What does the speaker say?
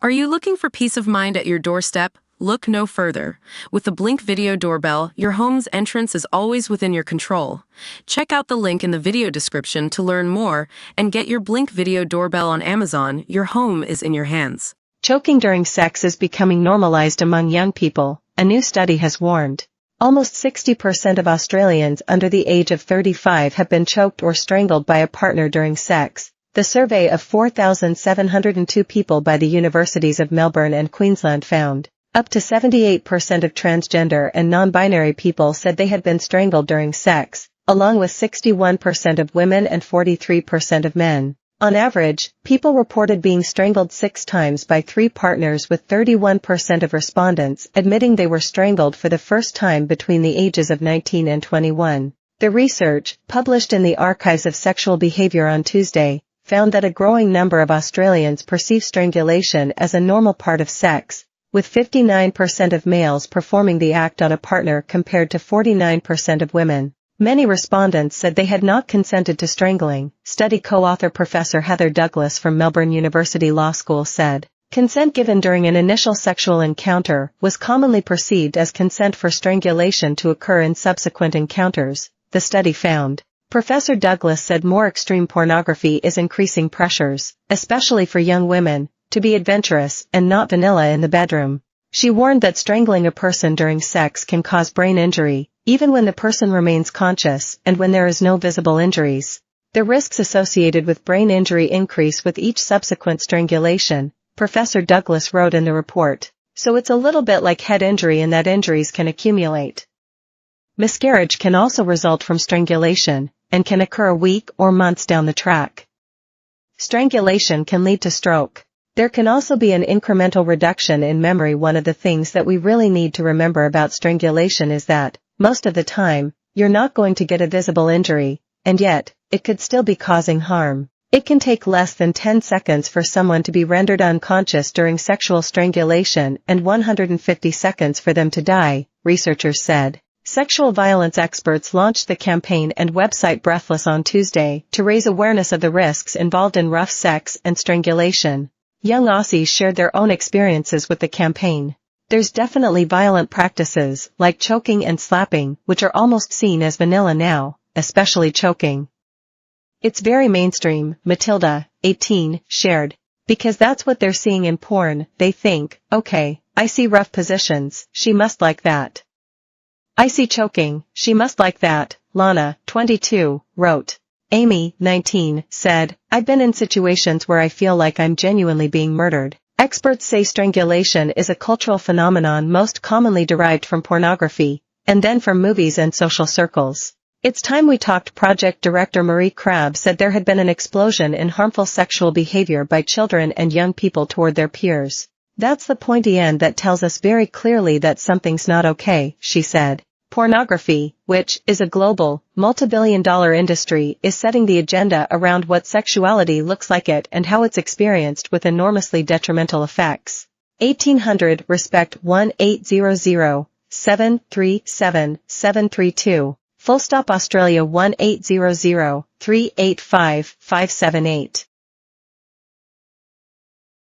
Are you looking for peace of mind at your doorstep? Look no further. With the Blink Video Doorbell, your home's entrance is always within your control. Check out the link in the video description to learn more and get your Blink Video Doorbell on Amazon. Your home is in your hands. Choking during sex is becoming normalized among young people, a new study has warned. Almost 60% of Australians under the age of 35 have been choked or strangled by a partner during sex. The survey of 4,702 people by the universities of Melbourne and Queensland found. Up to 78% of transgender and non-binary people said they had been strangled during sex, along with 61% of women and 43% of men. On average, people reported being strangled 6 times by 3 partners, with 31% of respondents admitting they were strangled for the first time between the ages of 19 and 21. The research, published in the Archives of Sexual Behaviour on Tuesday, found that a growing number of Australians perceive strangulation as a normal part of sex, with 59% of males performing the act on a partner compared to 49% of women. Many respondents said they had not consented to strangling, study co-author Professor Heather Douglas from Melbourne University Law School said. Consent given during an initial sexual encounter was commonly perceived as consent for strangulation to occur in subsequent encounters, the study found. Professor Douglas said more extreme pornography is increasing pressures, especially for young women, to be adventurous and not vanilla in the bedroom. She warned that strangling a person during sex can cause brain injury, even when the person remains conscious and when there is no visible injuries. The risks associated with brain injury increase with each subsequent strangulation, Professor Douglas wrote in the report. So it's a little bit like head injury in that injuries can accumulate. Miscarriage can also result from strangulation, and can occur a week or months down the track. Strangulation can lead to stroke. There can also be an incremental reduction in memory. One of the things that we really need to remember about strangulation is that, most of the time, you're not going to get a visible injury, and yet, it could still be causing harm. It can take less than 10 seconds for someone to be rendered unconscious during sexual strangulation and 150 seconds for them to die, researchers said. Sexual violence experts launched the campaign and website Breathless on Tuesday to raise awareness of the risks involved in rough sex and strangulation. Young Aussies shared their own experiences with the campaign. There's definitely violent practices, like choking and slapping, which are almost seen as vanilla now, especially choking. It's very mainstream, Matilda, 18, shared. Because that's what they're seeing in porn. They think, okay, I see rough positions, she must like that. I see choking, she must like that, Lana, 22, wrote. Amy, 19, said, I've been in situations where I feel like I'm genuinely being murdered. Experts say strangulation is a cultural phenomenon most commonly derived from pornography, and then from movies and social circles. It's time we talked. Project director Marie Crabb said there had been an explosion in harmful sexual behavior by children and young people toward their peers. That's the pointy end that tells us very clearly that something's not okay, she said. Pornography, which is a global, multi-billion-dollar industry, is setting the agenda around what sexuality looks like and how it's experienced, with enormously detrimental effects. 1800 respect 1-800-737-732. Full stop Australia 1-800-385-578.